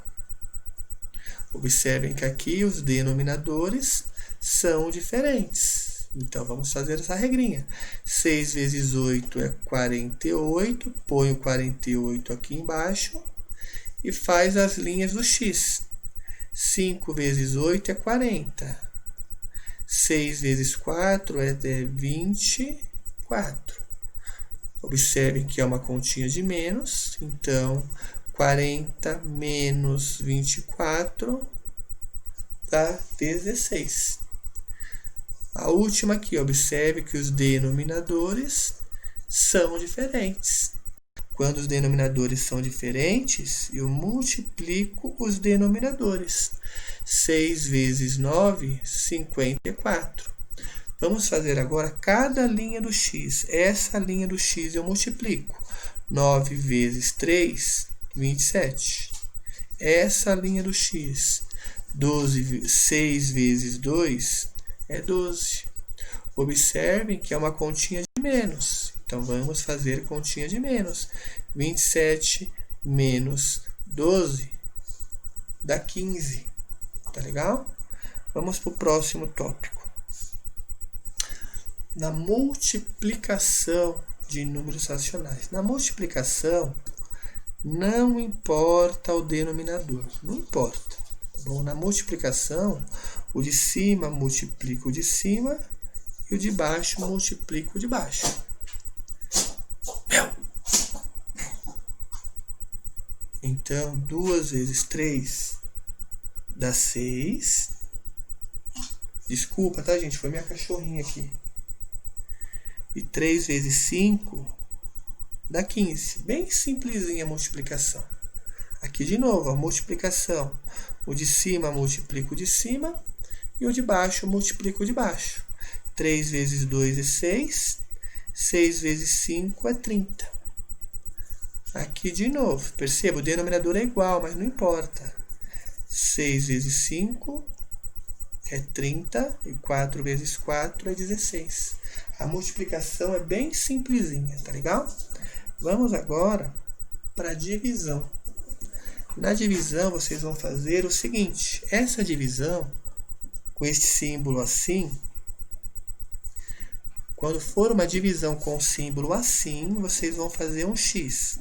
Observem que aqui os denominadores são diferentes. Então, vamos fazer essa regrinha. 6 vezes 8 é 48. Põe o 48 aqui embaixo e faz as linhas do x. 5 vezes 8 é 40. 6 vezes 4 é 24. Observem que é uma continha de menos. Então, 40 menos 24 dá 16. A última aqui, observe que os denominadores são diferentes. Quando os denominadores são diferentes, eu multiplico os denominadores. 6 vezes 9, 54. Vamos fazer agora cada linha do x. Essa linha do x eu multiplico. 9 vezes 3, 27. Essa linha do x. 6 vezes 2 é 12. Observem que é uma continha de menos. Então, vamos fazer continha de menos. 27 menos 12 dá 15. Tá legal? Vamos para o próximo tópico. Na multiplicação de números racionais. Na multiplicação, não importa o denominador. Não importa. Tá bom? Na multiplicação, o de cima multiplica o de cima e o de baixo multiplica o de baixo. Então, 2 vezes 3 dá 6. Desculpa, tá, gente? Foi minha cachorrinha aqui. E 3 vezes 5 dá 15. Bem simplesinha a multiplicação. Aqui de novo, a multiplicação. O de cima multiplica o de cima e o de baixo multiplica o de baixo. 3 vezes 2 é 6. 6 vezes 5 é 30. Aqui de novo, perceba, o denominador é igual, mas não importa. 6 vezes 5 é 30 e 4 vezes 4 é 16. A multiplicação é bem simplesinha, tá legal? Vamos agora para a divisão. Na divisão, vocês vão fazer o seguinte. Essa divisão, com este símbolo assim, quando for uma divisão com símbolo assim, vocês vão fazer um x.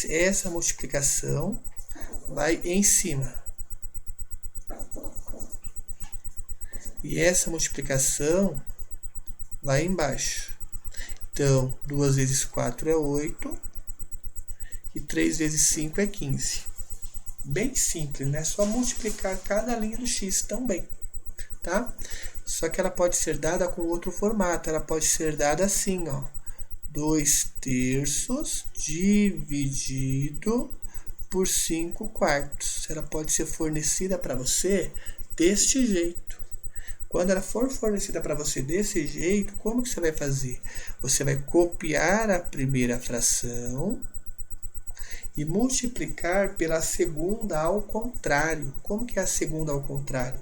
Essa multiplicação vai em cima. E essa multiplicação vai embaixo. Então, 2 vezes 4 é 8. E 3 vezes 5 é 15. Bem simples, né? Só multiplicar cada linha do x também, tá? Só que ela pode ser dada com outro formato. Ela pode ser dada assim, ó. 2/3 dividido por 5/4. Ela pode ser fornecida para você deste jeito. Quando ela for fornecida para você desse jeito, como que você vai fazer? Você vai copiar a primeira fração e multiplicar pela segunda ao contrário. Como que é a segunda ao contrário?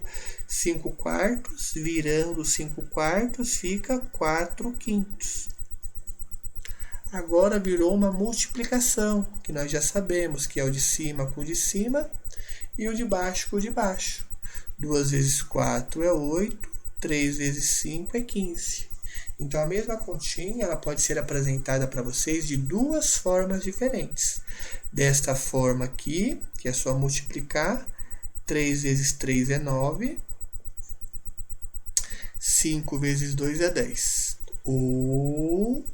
5/4, virando 5/4, fica 4/5. Agora virou uma multiplicação, que nós já sabemos que é o de cima com o de cima e o de baixo com o de baixo. 2 vezes 4 é 8, 3 vezes 5 é 15. Então, a mesma continha ela pode ser apresentada para vocês de duas formas diferentes. Desta forma aqui, que é só multiplicar, 3 vezes 3 é 9, 5 vezes 2 é 10. Ou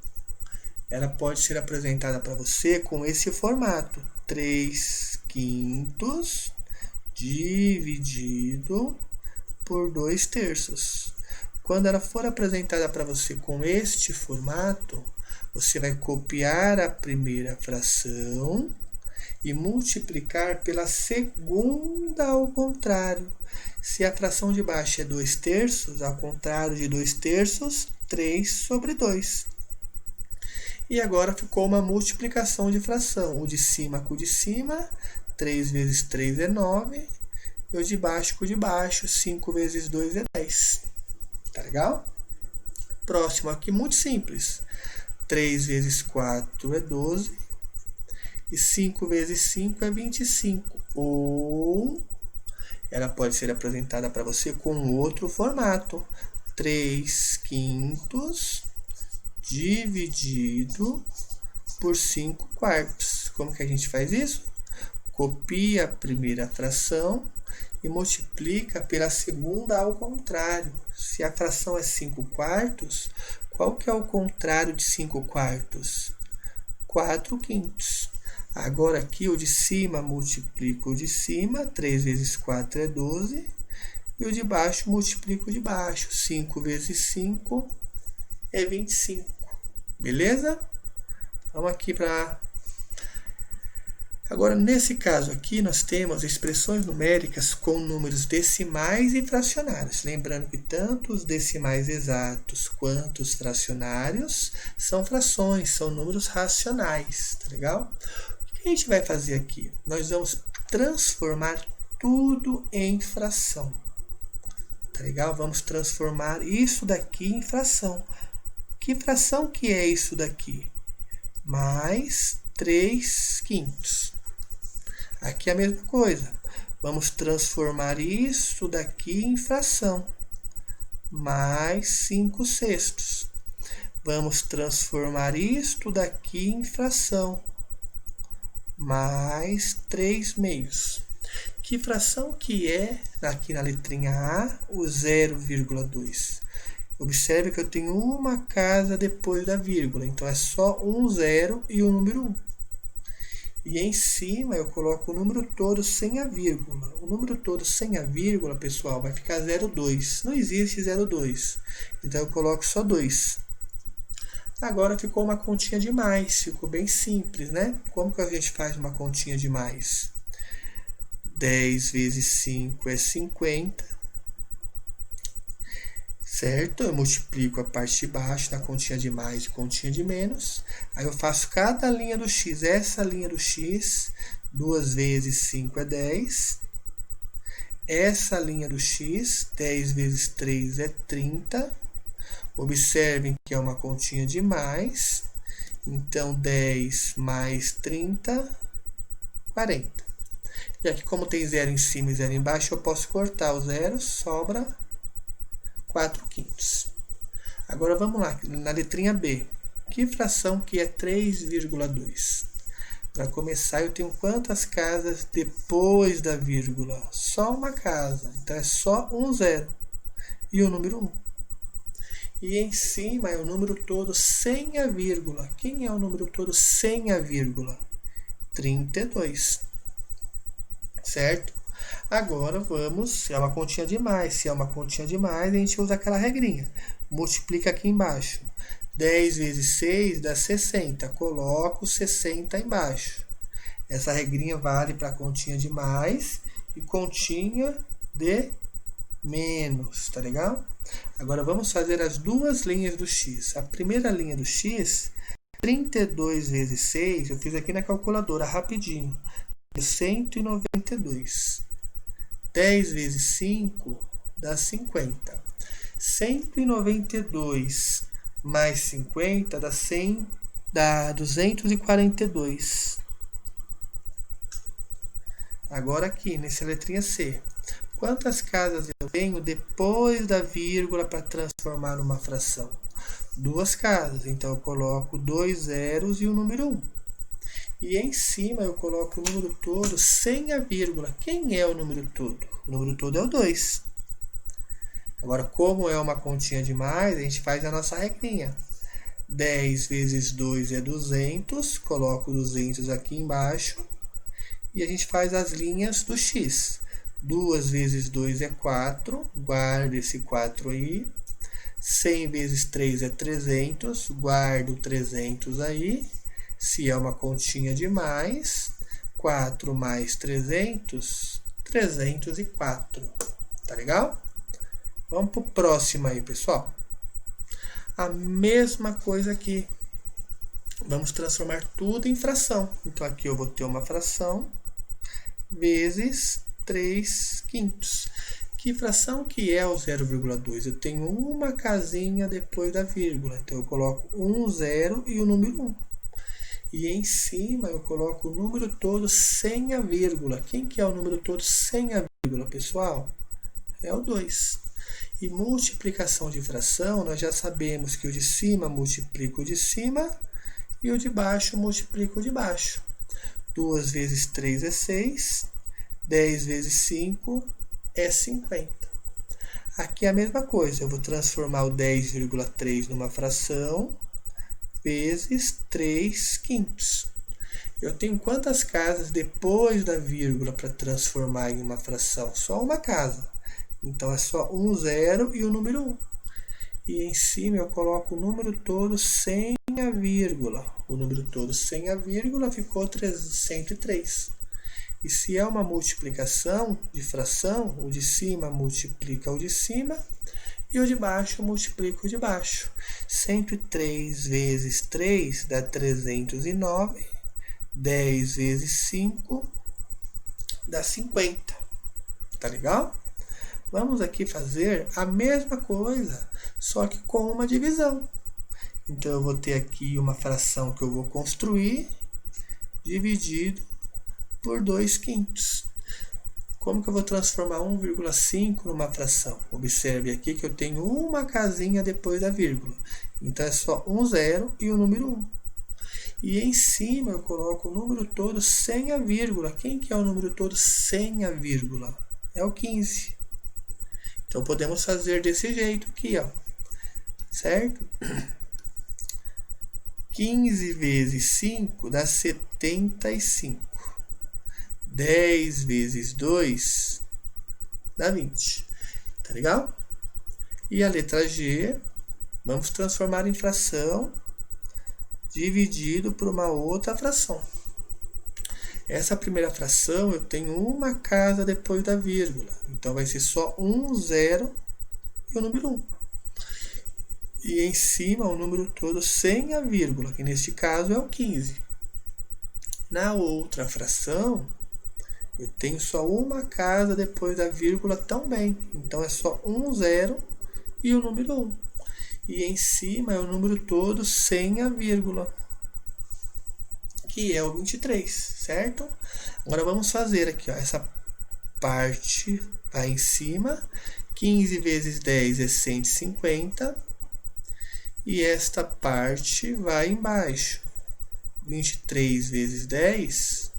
ela pode ser apresentada para você com esse formato, 3/5 dividido por 2/3. Quando ela for apresentada para você com este formato, você vai copiar a primeira fração e multiplicar pela segunda ao contrário. Se a fração de baixo é 2/3, ao contrário de 2/3, 3/2. E agora ficou uma multiplicação de fração. O de cima com o de cima, 3 vezes 3 é 9. E o de baixo com o de baixo, 5 vezes 2 é 10. Tá legal? Próximo aqui, muito simples. 3 vezes 4 é 12. E 5 vezes 5 é 25. Ou ela pode ser apresentada para você com outro formato. 3/5 dividido por 5/4. Como que a gente faz isso? Copia a primeira fração e multiplica pela segunda ao contrário. Se a fração é 5/4, qual que é o contrário de 5/4? 4/5. Agora aqui o de cima multiplica o de cima, 3 vezes 4 é 12, e o de baixo multiplica o de baixo, 5 vezes 5 é 25. Beleza? Vamos aqui para... Agora, nesse caso aqui, nós temos expressões numéricas com números decimais e fracionários. Lembrando que tanto os decimais exatos quanto os fracionários são frações, são números racionais, tá legal? O que a gente vai fazer aqui? Nós vamos transformar tudo em fração, tá legal? Vamos transformar isso daqui em fração. Que fração que é isso daqui? Mais 3/5. Aqui é a mesma coisa. Vamos transformar isso daqui em fração. Mais 5/6. Vamos transformar isto daqui em fração. Mais 3/2. Que fração que é, aqui na letrinha A, o 0,2? Observe que eu tenho uma casa depois da vírgula, então é só um zero e o número 1. E em cima eu coloco o número todo sem a vírgula. O número todo sem a vírgula, pessoal, vai ficar 0,2. Não existe 0,2. Então eu coloco só 2. Agora ficou uma continha de mais, ficou bem simples, né? Como que a gente faz uma continha de mais? 10 vezes 5 é 50. Certo? Eu multiplico a parte de baixo na continha de mais e continha de menos. Aí eu faço cada linha do x. Essa linha do x, 2 vezes 5 é 10. Essa linha do x, 10 vezes 3 é 30. Observem que é uma continha de mais. Então, 10 mais 30, 40. E aqui, como tem zero em cima e zero embaixo, eu posso cortar o zero, sobra 4/5. Agora vamos lá, na letrinha B. Que fração que é 3,2? Para começar, eu tenho quantas casas depois da vírgula? Só uma casa, então é só um zero. E o número 1. E em cima é o número todo sem a vírgula. Quem é o número todo sem a vírgula? 32. certo? Agora vamos, se é uma continha de mais, se é uma continha de mais, a gente usa aquela regrinha. Multiplica aqui embaixo. 10 vezes 6 dá 60. Coloco 60 embaixo. Essa regrinha vale para continha de mais e continha de menos, tá legal? Agora vamos fazer as duas linhas do x. A primeira linha do x, 32 vezes 6, eu fiz aqui na calculadora rapidinho. 192. 10 vezes 5 dá 50. 192 mais 50 dá 100, dá 242. Agora aqui, nessa letrinha C. Quantas casas eu tenho depois da vírgula para transformar numa fração? 2 casas. Então eu coloco 2 zeros e o número 1. E em cima eu coloco o número todo sem a vírgula. Quem é o número todo? O número todo é o 2. Agora, como é uma continha de mais, a gente faz a nossa regrinha. 10 vezes 2 é 200. Coloco 200 aqui embaixo. E a gente faz as linhas do x. 2 vezes 2 é 4. Guardo esse 4 aí. 100 vezes 3 é 300. Guardo 300 aí. Se é uma continha de mais, 4 mais 300, 304. Tá legal? Vamos pro próximo aí, pessoal. A mesma coisa aqui. Vamos transformar tudo em fração. Então, aqui eu vou ter uma fração vezes 3 quintos. Que fração que é o 0,2? Eu tenho uma casinha depois da vírgula. Então, eu coloco 1 zero e o número 1. E em cima eu coloco o número todo sem a vírgula. Quem que é o número todo sem a vírgula, pessoal? É o 2. E multiplicação de fração, nós já sabemos que o de cima multiplica o de cima e o de baixo multiplica o de baixo. 2 vezes 3 é 6. 10 vezes 5 é 50. Aqui é a mesma coisa. Eu vou transformar o 10,3 numa fração vezes 3 quintos. Eu tenho quantas casas depois da vírgula para transformar em uma fração? Só uma casa. Então, é só 1 zero e o número 1. E em cima eu coloco o número todo sem a vírgula. O número todo sem a vírgula ficou 103. E se é uma multiplicação de fração, o de cima multiplica o de cima e o de baixo multiplica o de baixo. 103 vezes 3 dá 309. 10 vezes 5 dá 50. Tá legal? Vamos aqui fazer a mesma coisa, só que com uma divisão. Então, eu vou ter aqui uma fração que eu vou construir, dividido por 2 quintos. Como que eu vou transformar 1,5 numa fração? Observe aqui que eu tenho uma casinha depois da vírgula. Então, é só 1 zero e o número 1. E em cima eu coloco o número todo sem a vírgula. Quem que é o número todo sem a vírgula? É o 15. Então, podemos fazer desse jeito aqui, ó. Certo? 15 vezes 5 dá 75. 10 vezes 2 dá 20. Tá legal? E a letra G, vamos transformar em fração dividido por uma outra fração. Essa primeira fração eu tenho uma casa depois da vírgula. Então, vai ser só 1 zero e o número 1. E em cima o número todo sem a vírgula, que neste caso é o 15. Na outra fração, eu tenho só uma casa depois da vírgula também. Então, é só 1 zero e o número 1. E em cima é o número todo sem a vírgula, que é o 23, certo? Agora, vamos fazer aqui, ó, essa parte vai em cima. 15 vezes 10 é 150. E esta parte vai embaixo. 23 vezes 10,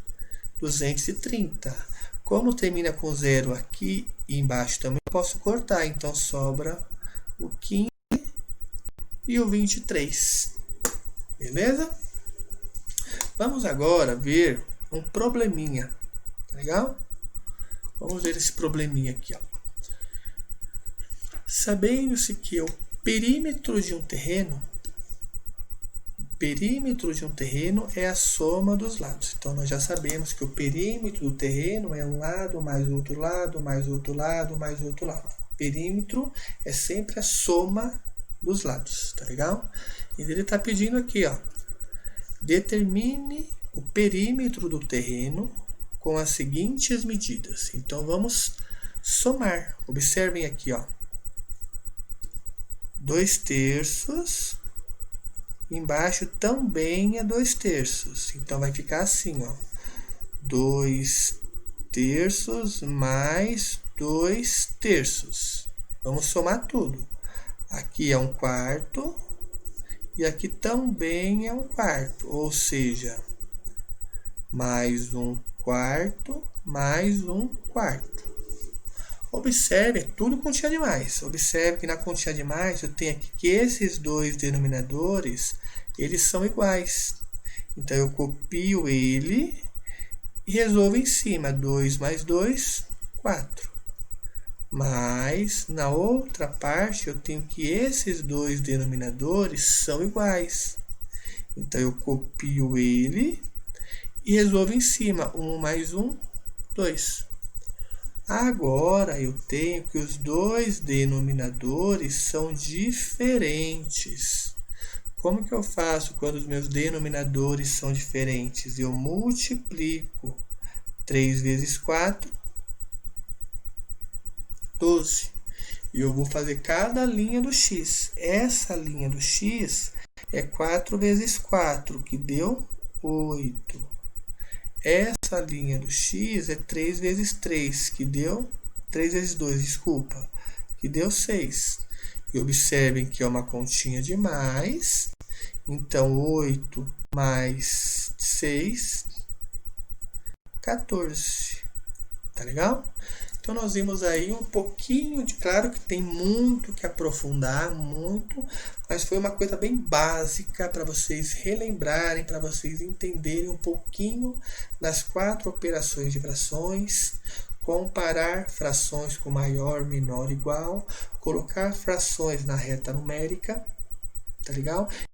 230. Como termina com 0 aqui e embaixo também, eu posso cortar. Então, sobra o 15 e o 23. Beleza? Vamos agora ver um probleminha. Tá legal? Vamos ver esse probleminha aqui, ó. Sabendo-se que o perímetro de um terreno é a soma dos lados. Então, nós já sabemos que o perímetro do terreno é um lado, mais outro lado, mais outro lado, mais outro lado. Perímetro é sempre a soma dos lados, tá legal? E ele está pedindo aqui, ó, determine o perímetro do terreno com as seguintes medidas. Então, vamos somar. Observem aqui, ó. 2/3, embaixo também é 2/3. Então, vai ficar assim, ó. 2/3 mais 2/3. Vamos somar tudo. Aqui é 1/4 e aqui também é 1/4. Ou seja, mais 1/4 mais 1/4. Observe, é tudo continha de mais. Observe que na continha de mais eu tenho aqui que esses dois denominadores, eles são iguais. Então, eu copio ele e resolvo em cima. 2 mais 2, 4. Mas, na outra parte, eu tenho que esses dois denominadores são iguais. Então, eu copio ele e resolvo em cima. 1 mais 1, 2. Agora, eu tenho que os dois denominadores são diferentes. Como que eu faço quando os meus denominadores são diferentes? Eu multiplico 3 vezes 4, 12. E eu vou fazer cada linha do x. Essa linha do x é 4 vezes 4, que deu 8. Essa linha do x é 3 vezes 3, que deu 3 vezes 2, desculpa, que deu 6. E observem que é uma continha de mais. Então, 8 mais 6, 14. Tá legal? Então, nós vimos aí um pouquinho de... Claro que tem muito que aprofundar, muito, mas foi uma coisa bem básica para vocês relembrarem, para vocês entenderem um pouquinho das 4 operações de frações, comparar frações com maior, menor, igual, colocar frações na reta numérica, tá legal?